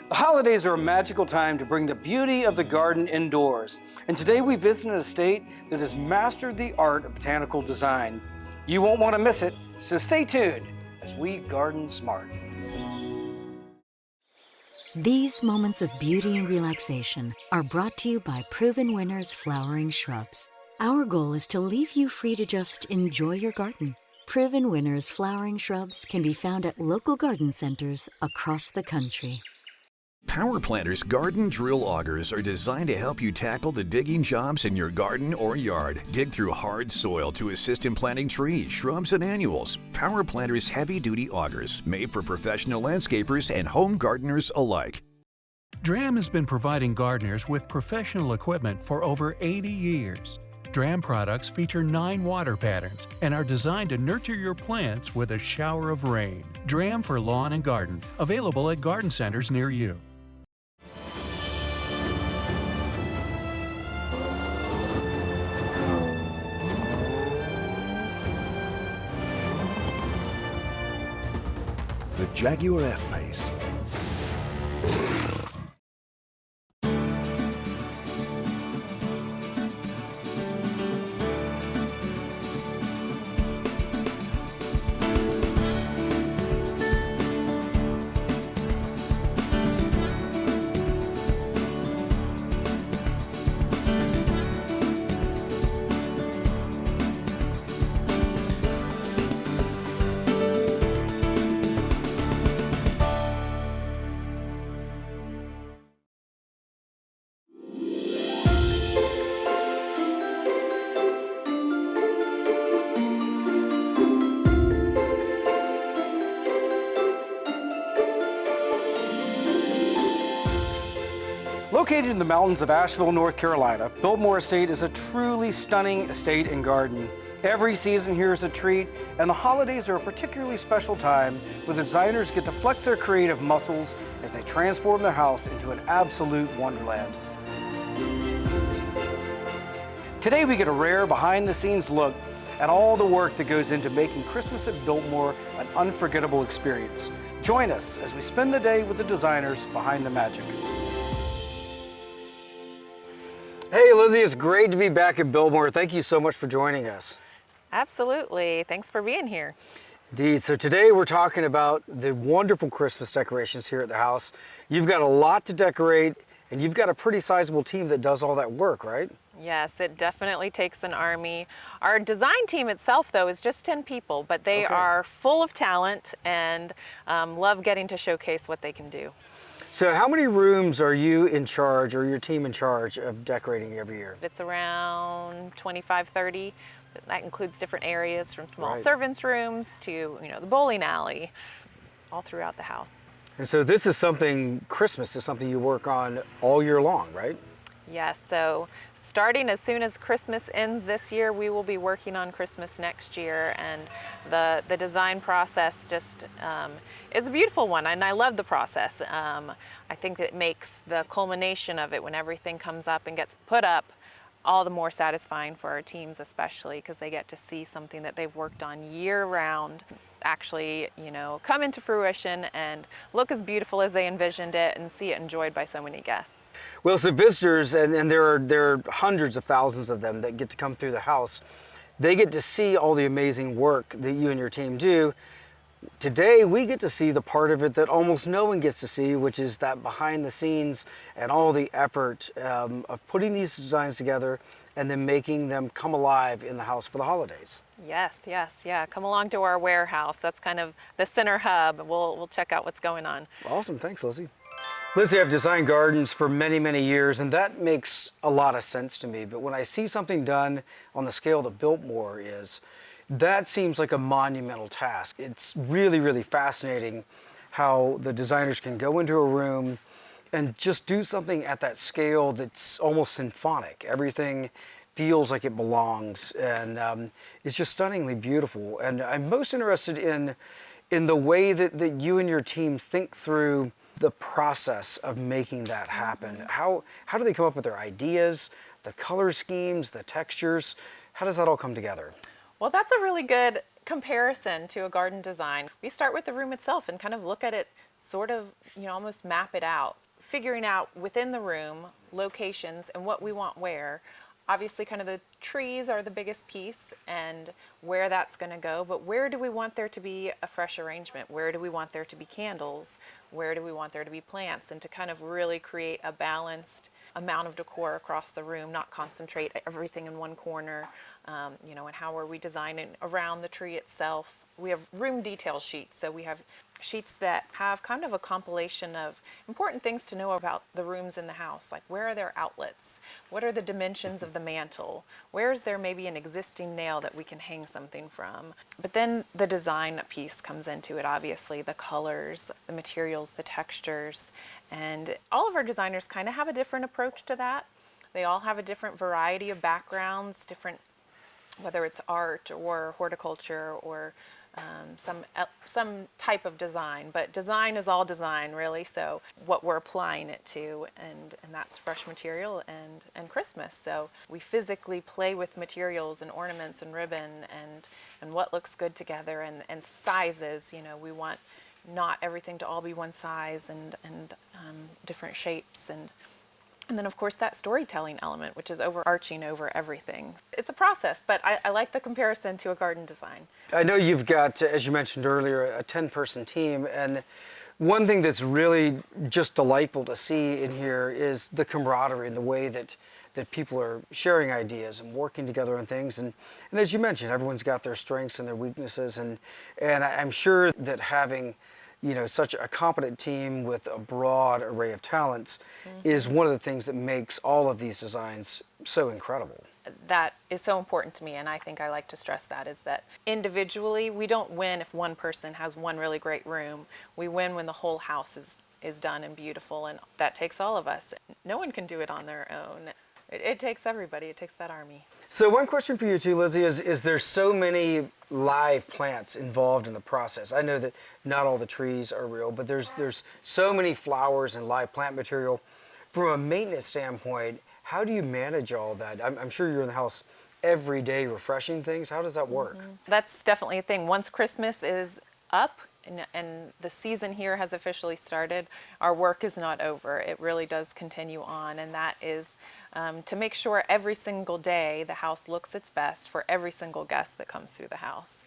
The holidays are a magical time to bring the beauty of the garden indoors. And today we visit an estate that has mastered the art of botanical design. You won't want to miss it, so stay tuned as we garden smart. These moments of beauty and relaxation are brought to you by Proven Winners Flowering Shrubs. Our goal is to leave you free to just enjoy your garden. Proven Winners Flowering Shrubs can be found at local garden centers across the country. Power Planter's garden drill augers are designed to help you tackle the digging jobs in your garden or yard. Dig through hard soil to assist in planting trees, shrubs, and annuals. Power Planter's heavy-duty augers, made for professional landscapers and home gardeners alike. DRAM has been providing gardeners with professional equipment for over 80 years. DRAM products feature 9 water patterns and are designed to nurture your plants with a shower of rain. DRAM for lawn and garden, available at garden centers near you. The Jaguar F-Pace. Located in the mountains of Asheville, North Carolina, Biltmore Estate is a truly stunning estate and garden. Every season here is a treat, and the holidays are a particularly special time where the designers get to flex their creative muscles as they transform their house into an absolute wonderland. Today we get a rare behind-the-scenes look at all the work that goes into making Christmas at Biltmore an unforgettable experience. Join us as we spend the day with the designers behind the magic. Hey Lizzie, it's great to be back at Biltmore. Thank you so much for joining us. Absolutely. Thanks for being here. Indeed. So today we're talking about the wonderful Christmas decorations here at the house. You've got a lot to decorate, and you've got a pretty sizable team that does all that work, right? Yes, it definitely takes an army. Our design team itself, though, is just 10 people, but they are full of talent and love getting to showcase what they can do. So how many rooms are you in charge, or your team in charge, of decorating every year? It's around 25, 30. That includes different areas from small servants' rooms to, the bowling alley, all throughout the house. And so this is something, Christmas is something you work on all year long, right? Yes, so starting as soon as Christmas ends this year, we will be working on Christmas next year, and the design process just is a beautiful one, and I love the process. I think it makes the culmination of it when everything comes up and gets put up all the more satisfying for our teams, especially because they get to see something that they've worked on year round actually, come into fruition and look as beautiful as they envisioned it and see it enjoyed by so many guests. Well, so visitors, and there are hundreds of thousands of them that get to come through the house, they get to see all the amazing work that you and your team do. Today, we get to see the part of it that almost no one gets to see, which is that behind the scenes and all the effort of putting these designs together and then making them come alive in the house for the holidays. Yes, yeah. Come along to our warehouse. That's kind of the center hub. We'll check out what's going on. Awesome, thanks Lizzie. Lizzie, I've designed gardens for many, many years, and that makes a lot of sense to me. But when I see something done on the scale that Biltmore is, that seems like a monumental task. It's really, really fascinating how the designers can go into a room and just do something at that scale that's almost symphonic. Everything feels like it belongs, and it's just stunningly beautiful. And I'm most interested in the way that you and your team think through the process of making that happen. How do they come up with their ideas, the color schemes, the textures? How does that all come together? Well, that's a really good comparison to a garden design. We start with the room itself and kind of look at it sort of, almost map it out, figuring out within the room locations and what we want where. Obviously, kind of the trees are the biggest piece and where that's going to go, but where do we want there to be a fresh arrangement? Where do we want there to be candles? Where do we want there to be plants? And to kind of really create a balanced amount of decor across the room, not concentrate everything in one corner, and how are we designing around the tree itself. We have room detail sheets, so we have sheets that have kind of a compilation of important things to know about the rooms in the house, like where are their outlets, what are the dimensions of the mantle, where is there maybe an existing nail that we can hang something from. But then the design piece comes into it, obviously, the colors, the materials, the textures, and all of our designers kind of have a different approach to that. They all have a different variety of backgrounds, different, whether it's art or horticulture or some type of design, but design is all design, really. So what we're applying it to, and that's fresh material and Christmas. So we physically play with materials and ornaments and ribbon and what looks good together, and sizes. We want not everything to all be one size, and different shapes, and then, of course, that storytelling element, which is overarching over everything. It's a process, but I like the comparison to a garden design. I know you've got, as you mentioned earlier, a 10-person team, and one thing that's really just delightful to see in here is the camaraderie and the way that people are sharing ideas and working together on things. And as you mentioned, everyone's got their strengths and their weaknesses, and I'm sure that having such a competent team with a broad array of talents is one of the things that makes all of these designs so incredible. That is so important to me, and I think I like to stress that, is that individually we don't win if one person has one really great room. We win when the whole house is done and beautiful, and that takes all of us. No one can do it on their own. It takes everybody. It takes that army. So one question for you too, Lizzie, is there so many live plants involved in the process? I know that not all the trees are real, but there's so many flowers and live plant material. From a maintenance standpoint, how do you manage all that? I'm sure you're in the house every day refreshing things. How does that work? That's definitely a thing. Once Christmas is up and the season here has officially started, our work is not over. It really does continue on, and that is to make sure every single day the house looks its best for every single guest that comes through the house.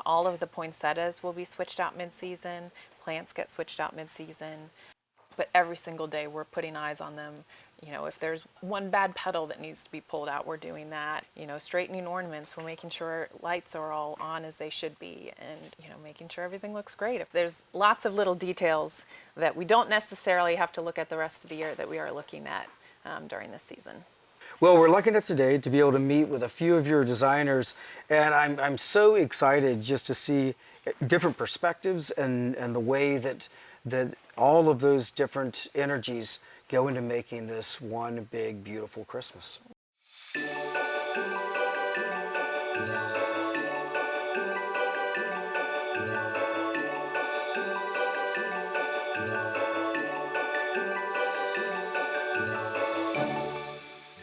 All of the poinsettias will be switched out mid-season, plants get switched out mid-season, but every single day we're putting eyes on them. If there's one bad petal that needs to be pulled out, we're doing that. Straightening ornaments, we're making sure lights are all on as they should be, and making sure everything looks great. If there's lots of little details that we don't necessarily have to look at the rest of the year that we are looking at during this season. Well, we're lucky enough today to be able to meet with a few of your designers, and I'm so excited just to see different perspectives and the way that all of those different energies go into making this one big, beautiful Christmas.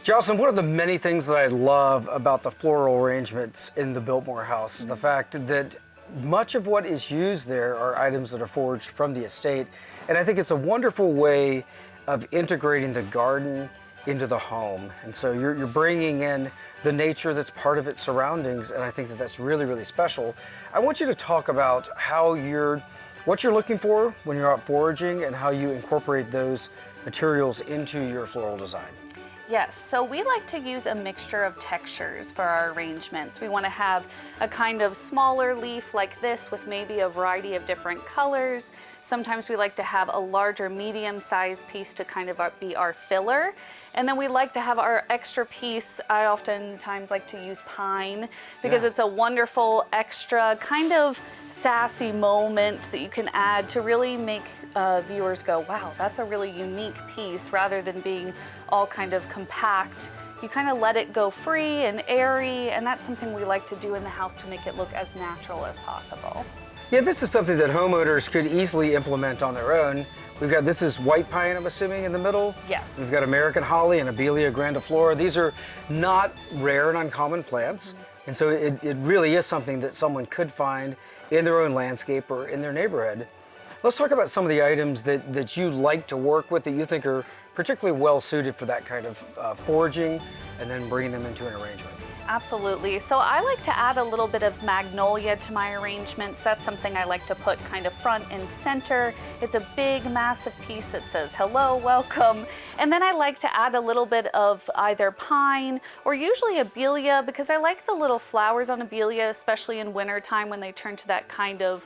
Jocelyn, one of the many things that I love about the floral arrangements in the Biltmore house is the fact that much of what is used there are items that are foraged from the estate, and I think it's a wonderful way of integrating the garden into the home. And so you're bringing in the nature that's part of its surroundings, and I think that that's really, really special. I want you to talk about what you're looking for when you're out foraging and how you incorporate those materials into your floral design. Yes, so we like to use a mixture of textures for our arrangements. We want to have a kind of smaller leaf like this with maybe a variety of different colors. Sometimes we like to have a larger medium-sized piece to kind of be our filler. And then we like to have our extra piece. I oftentimes like to use pine because it's a wonderful extra kind of sassy moment that you can add to really make viewers go, wow, that's a really unique piece, rather than being all kind of compact. You kind of let it go free and airy, and that's something we like to do in the house to make it look as natural as possible. Yeah, this is something that homeowners could easily implement on their own. This is white pine, I'm assuming, in the middle? Yes. We've got American holly and Abelia grandiflora. These are not rare and uncommon plants. And so it really is something that someone could find in their own landscape or in their neighborhood. Let's talk about some of the items that you like to work with that you think are particularly well suited for that kind of foraging and then bringing them into an arrangement. Absolutely. So I like to add a little bit of magnolia to my arrangements. That's something I like to put kind of front and center. It's a big, massive piece that says, hello, welcome. And then I like to add a little bit of either pine or usually abelia, because I like the little flowers on abelia, especially in wintertime when they turn to that kind of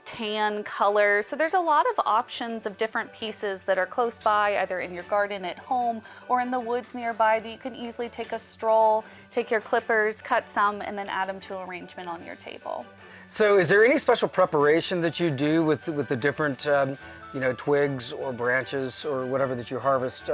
tan color. So there's a lot of options of different pieces that are close by, either in your garden at home or in the woods nearby, that you can easily take a stroll, take your clippers, cut some, and then add them to an arrangement on your table. So is there any special preparation that you do with the different twigs or branches or whatever that you harvest?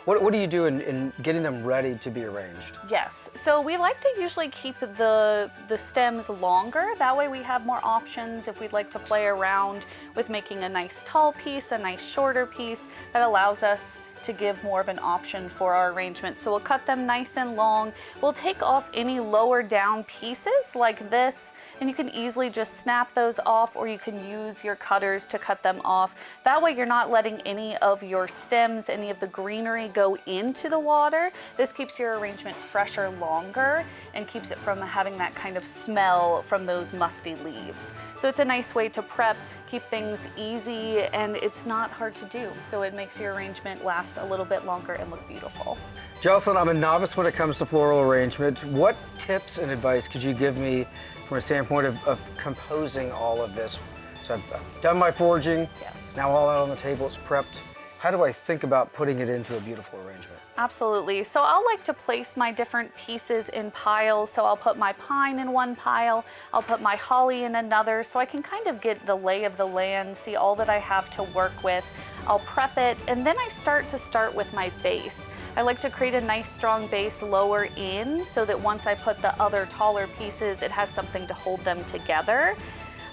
What do you do in getting them ready to be arranged? Yes, so we like to usually keep the stems longer. That way we have more options if we'd like to play around with making a nice tall piece, a nice shorter piece. That allows us to give more of an option for our arrangement. So we'll cut them nice and long. We'll take off any lower down pieces like this, and you can easily just snap those off, or you can use your cutters to cut them off. That way you're not letting any of your stems, any of the greenery go into the water. This keeps your arrangement fresher longer and keeps it from having that kind of smell from those musty leaves. So it's a nice way to prep, keep things easy, and it's not hard to do. So it makes your arrangement last a little bit longer and look beautiful. Jocelyn, I'm a novice when it comes to floral arrangement. What tips and advice could you give me from a standpoint of composing all of this? So I've done my foraging, Yes. It's now all out on the table, it's prepped. How do I think about putting it into a beautiful arrangement? Absolutely. So I'll like to place my different pieces in piles. So I'll put my pine in one pile, I'll put my holly in another, so I can kind of get the lay of the land, see all that I have to work with. I'll prep it, and then I start with my base. I like to create a nice strong base lower in, so that once I put the other taller pieces, it has something to hold them together.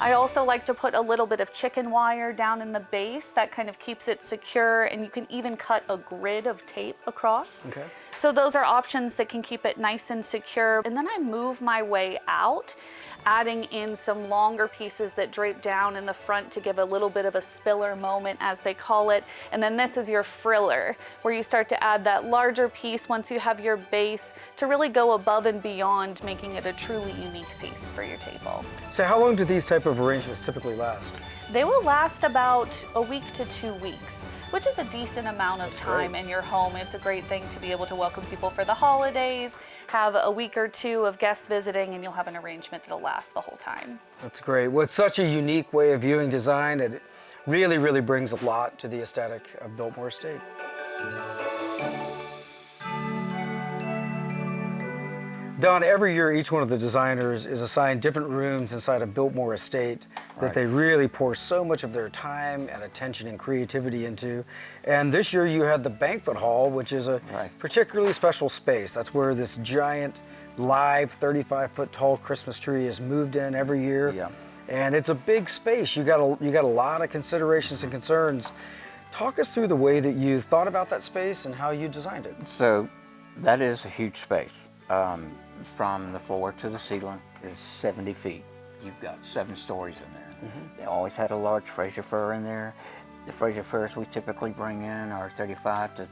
I also like to put a little bit of chicken wire down in the base. That kind of keeps it secure, and you can even cut a grid of tape across. Okay. So those are options that can keep it nice and secure. And then I move my way out, adding in some longer pieces that drape down in the front to give a little bit of a spiller moment, as they call it. And then this is your friller, where you start to add that larger piece once you have your base to really go above and beyond, making it a truly unique piece for your table. So how long do these type of arrangements typically last? They will last about a week to 2 weeks, which is a decent amount of time great. in your home. It's a great thing to be able to welcome people for the holidays, have a week or two of guests visiting, and you'll have an arrangement that'll last the whole time. That's great. Well, it's such a unique way of viewing design, and it really, really brings a lot to the aesthetic of Biltmore Estate. Don, every year each one of the designers is assigned different rooms inside of Biltmore Estate that they really pour so much of their time and attention and creativity into. And this year you had the banquet hall, which is a particularly special space. That's where this giant live 35-foot tall Christmas tree is moved in every year. Yeah. And it's a big space. You got a lot of considerations and concerns. Talk us through the way that you thought about that space and how you designed it. So that is a huge space. From the floor to the ceiling is 70 feet. You've got 7 stories in there. They always had a large Fraser fir in there. The Fraser firs we typically bring in are 35 to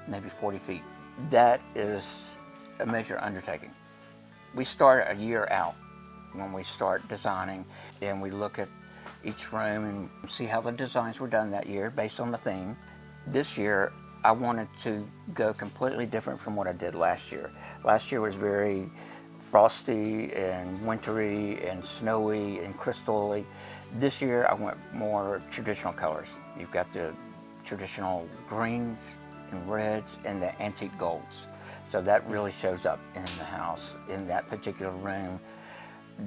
maybe 40 feet. That is a major undertaking. We start a year out when we start designing, and we look at each room and see how the designs were done that year based on the theme. This year, I wanted to go completely different from what I did last year. Last year was very frosty and wintry and snowy and crystally. This year I went more traditional colors. You've got the traditional greens and reds and the antique golds. So that really shows up in the house. In that particular room,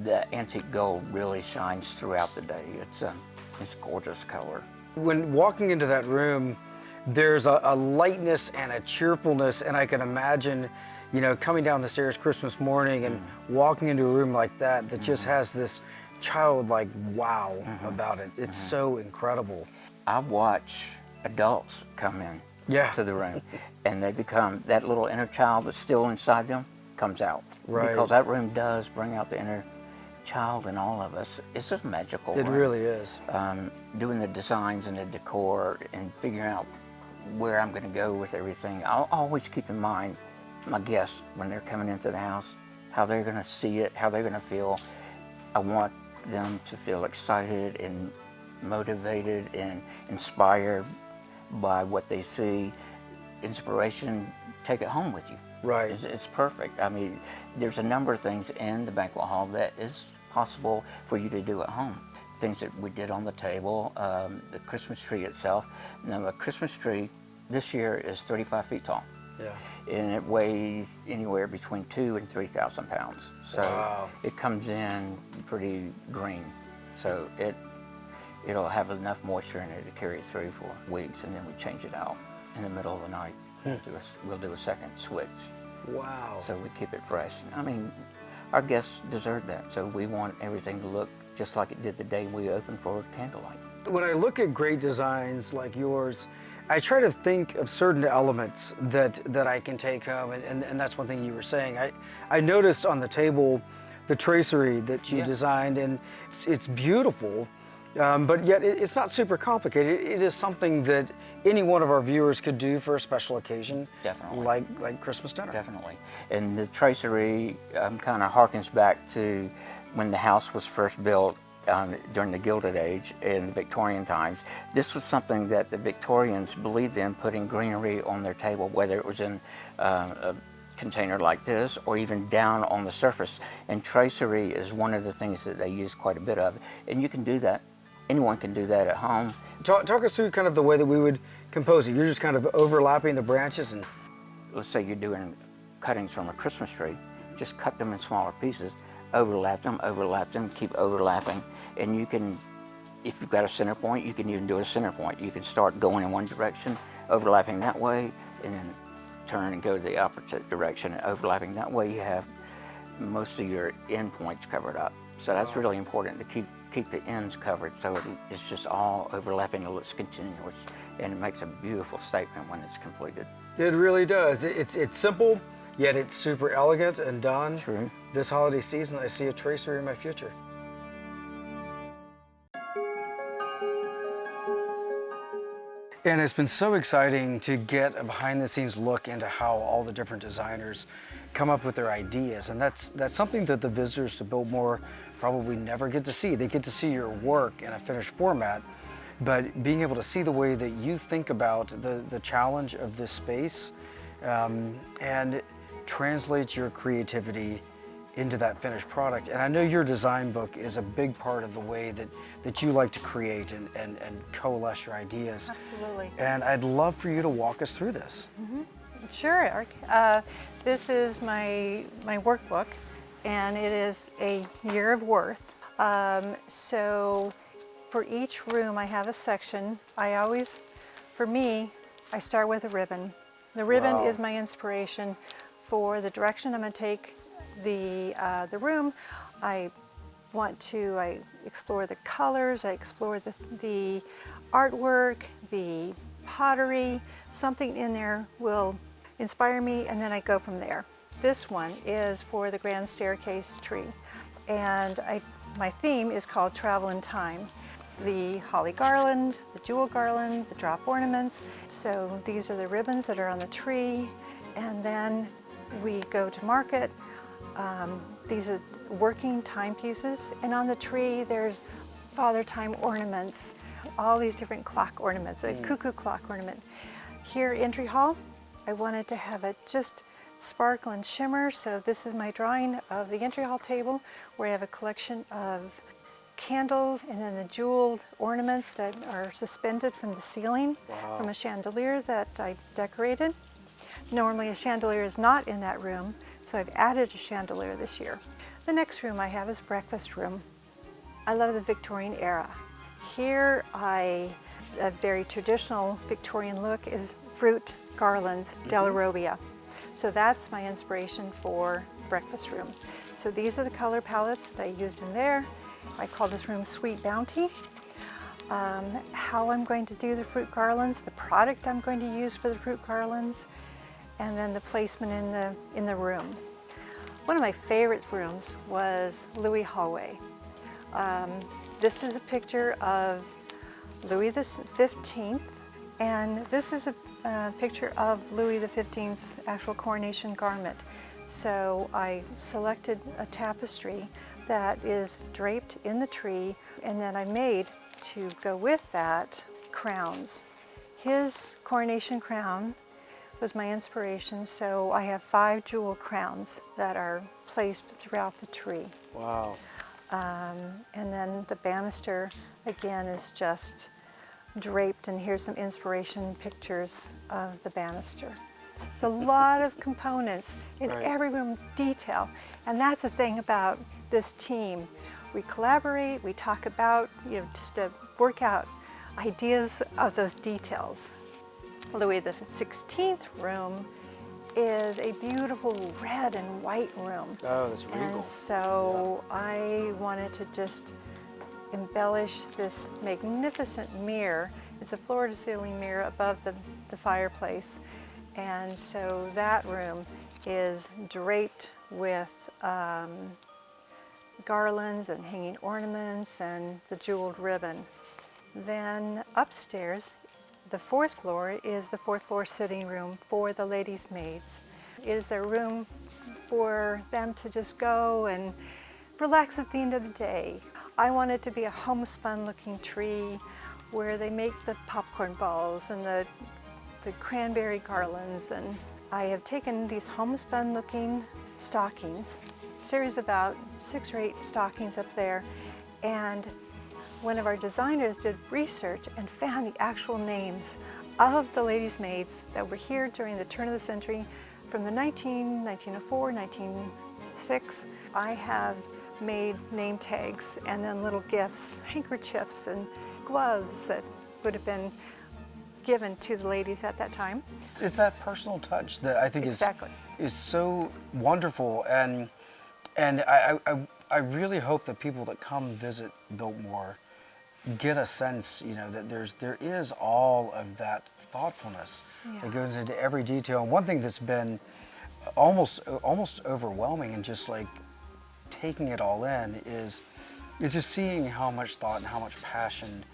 the antique gold really shines throughout the day. It's gorgeous color. When walking into that room, there's a lightness and a cheerfulness, and I can imagine, coming down the stairs Christmas morning and walking into a room like that just has this childlike wow about it. It's so incredible. I watch adults come in to the room, and they become, that little inner child that's still inside them comes out. Right. Because that room does bring out the inner child in all of us. It's just magical. It right? really is. Doing the designs and the decor and figuring out where I'm going to go with everything. I'll always keep in mind my guests when they're coming into the house, how they're going to see it, how they're going to feel. I want them to feel excited and motivated and inspired by what they see. Inspiration, take it home with you. Right. It's perfect. I mean, there's a number of things in the banquet hall that is possible for you to do at home. Things that we did on the table, the Christmas tree itself. Now, a Christmas tree this year is 35 feet tall. Yeah. And it weighs anywhere between 2,000 and 3,000 pounds. So Wow. it comes in pretty green. So it'll have enough moisture in it to carry it through for weeks, and then we change it out in the middle of the night. We'll do a second switch. Wow. So we keep it fresh. I mean, our guests deserve that. So we want everything to look just like it did the day we opened for candlelight. When I look at great designs like yours, I try to think of certain elements that I can take home, and that's one thing you were saying. I noticed on the table the tracery that you designed, and it's beautiful, but yet it's not super complicated. It is something that any one of our viewers could do for a special occasion. Definitely. Like Christmas dinner. Definitely. And the tracery kind of harkens back to when the house was first built during the Gilded Age in the Victorian times. This was something that the Victorians believed in, putting greenery on their table, whether it was in a container like this or even down on the surface. And tracery is one of the things that they use quite a bit of. And you can do that. Anyone can do that at home. Talk us through kind of the way that we would compose it. You're just kind of overlapping the branches and... Let's say you're doing cuttings from a Christmas tree. Just cut them in smaller pieces, overlap them, keep overlapping. And you can, if you've got a center point, you can even do a center point. You can start going in one direction, overlapping that way, and then turn and go the opposite direction, overlapping that way. You have most of your end points covered up. So that's really important to keep the ends covered, so it's just all overlapping, it looks continuous, and it makes a beautiful statement when it's completed. It really does. It's simple, yet it's super elegant and done. True. This holiday season, I see a tracery in my future. And it's been so exciting to get a behind-the-scenes look into how all the different designers come up with their ideas. And that's something that the visitors to Biltmore probably never get to see. They get to see your work in a finished format, but being able to see the way that you think about the challenge of this space and translate your creativity into that finished product. And I know your design book is a big part of the way that you like to create and coalesce your ideas. Absolutely. And I'd love for you to walk us through this. Mm-hmm. Sure. This is my workbook, and it is a year of worth. So for each room I have a section. For me, I start with a ribbon. The ribbon Wow. is my inspiration for the direction I'm going to take the room. I explore the colors, I explore the artwork, the pottery. Something in there will inspire me, and then I go from there. This one is for the grand staircase tree, and my theme is called Travel in Time. The holly garland, the jewel garland, the drop ornaments. So these are the ribbons that are on the tree, and then we go to market. These are working timepieces, and on the tree there's Father Time ornaments, all these different clock ornaments, a cuckoo clock ornament. Here, entry hall, I wanted to have it just sparkle and shimmer, so this is my drawing of the entry hall table, where I have a collection of candles and then the jeweled ornaments that are suspended from the ceiling from a chandelier that I decorated. Normally a chandelier is not in that room, so I've added a chandelier this year. The next room I have is breakfast room. I love the Victorian era. Here a very traditional Victorian look is fruit garlands, Della Robbia. So that's my inspiration for breakfast room. So these are the color palettes that I used in there. I call this room Sweet Bounty. How I'm going to do the fruit garlands, the product I'm going to use for the fruit garlands, and then the placement in the room. One of my favorite rooms was Louis Hallway. This is a picture of Louis XV, and this is a picture of Louis XV's actual coronation garment. So I selected a tapestry that is draped in the tree, and then I made, to go with that, crowns. His coronation crown was my inspiration, so I have 5 jewel crowns that are placed throughout the tree. Wow. And then the banister, again, is just draped, and here's some inspiration pictures of the banister. It's a lot of components in every room, detail, and that's the thing about this team. We collaborate, we talk about, just to work out ideas of those details. Louis XVI room is a beautiful red and white room. Oh, that's regal. And so I wanted to just embellish this magnificent mirror. It's a floor-to-ceiling mirror above the fireplace. And so that room is draped with garlands and hanging ornaments and the jeweled ribbon. Then upstairs, the 4th floor is the 4th floor sitting room for the ladies' maids. It is a room for them to just go and relax at the end of the day. I want it to be a homespun looking tree where they make the popcorn balls and the cranberry garlands, and I have taken these homespun looking stockings, series about 6 or 8 stockings up there, and one of our designers did research and found the actual names of the ladies' maids that were here during the turn of the century from the 1904, 1906. I have made name tags and then little gifts, handkerchiefs and gloves that would have been given to the ladies at that time. It's that personal touch that I think is so wonderful, and I really hope that people that come visit Biltmore get a sense, that there is all of that thoughtfulness that goes into every detail. And one thing that's been almost overwhelming and just like taking it all in is just seeing how much thought and how much passion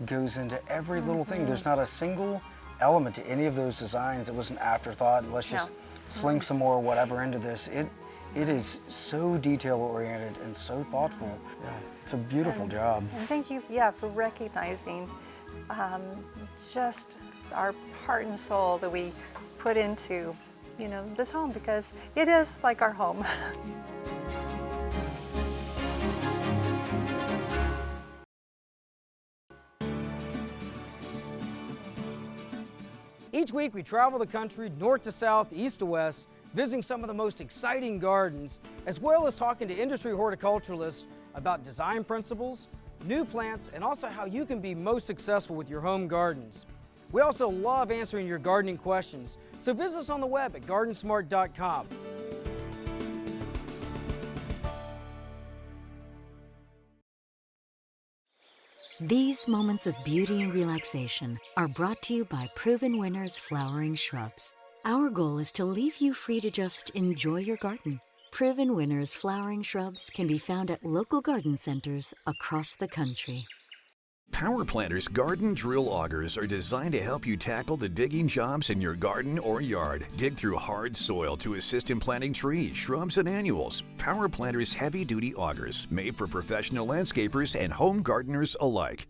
goes into every little thing. There's not a single element to any of those designs that was an afterthought. Let's just sling some more whatever into this. It is so detail-oriented and so thoughtful. Yeah, it's a beautiful job. And thank you, for recognizing just our heart and soul that we put into, this home, because it is like our home. Each week we travel the country, north to south, east to west, visiting some of the most exciting gardens, as well as talking to industry horticulturalists about design principles, new plants, and also how you can be most successful with your home gardens. We also love answering your gardening questions, so visit us on the web at GardenSMART.com. These moments of beauty and relaxation are brought to you by Proven Winners Flowering Shrubs. Our goal is to leave you free to just enjoy your garden. Proven Winners Flowering Shrubs can be found at local garden centers across the country. Power Planters garden drill augers are designed to help you tackle the digging jobs in your garden or yard. Dig through hard soil to assist in planting trees, shrubs, and annuals. Power Planters heavy-duty augers, made for professional landscapers and home gardeners alike.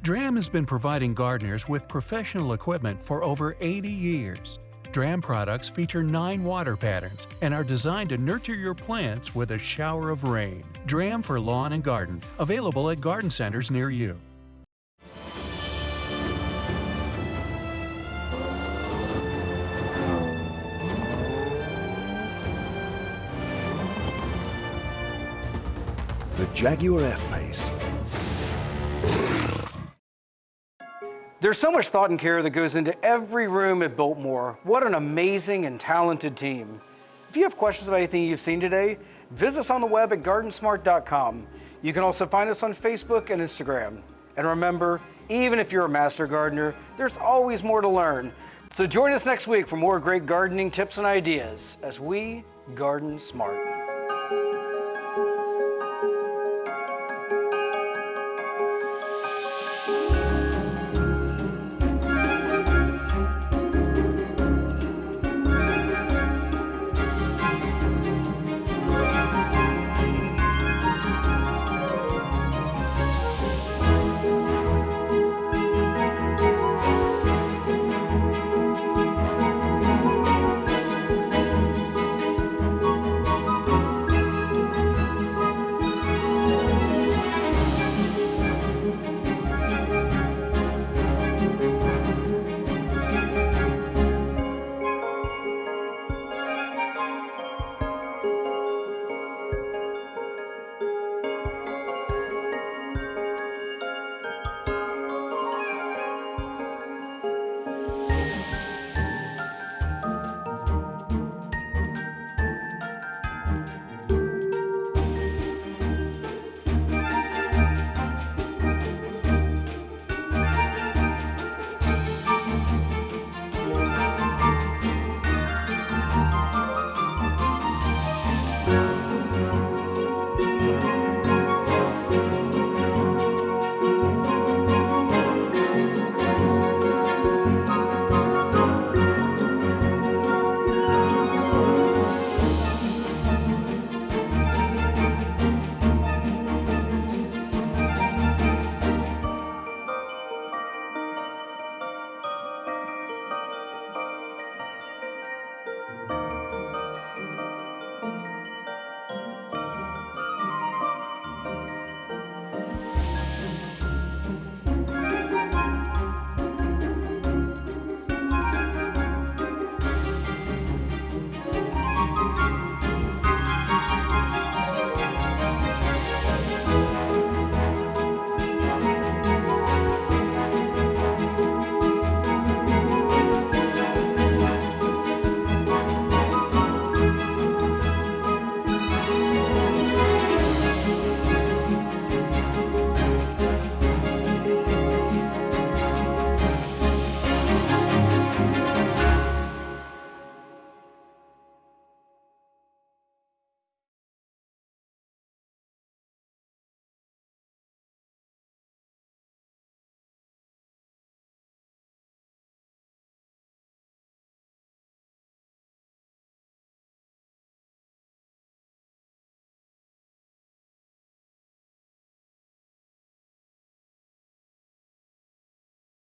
DRAM has been providing gardeners with professional equipment for over 80 years. DRAM products feature 9 water patterns and are designed to nurture your plants with a shower of rain. DRAM for lawn and garden, available at garden centers near you. The Jaguar F-Pace. There's so much thought and care that goes into every room at Biltmore. What an amazing and talented team. If you have questions about anything you've seen today, visit us on the web at GardenSMART.com. You can also find us on Facebook and Instagram. And remember, even if you're a master gardener, there's always more to learn. So join us next week for more great gardening tips and ideas as we garden smart.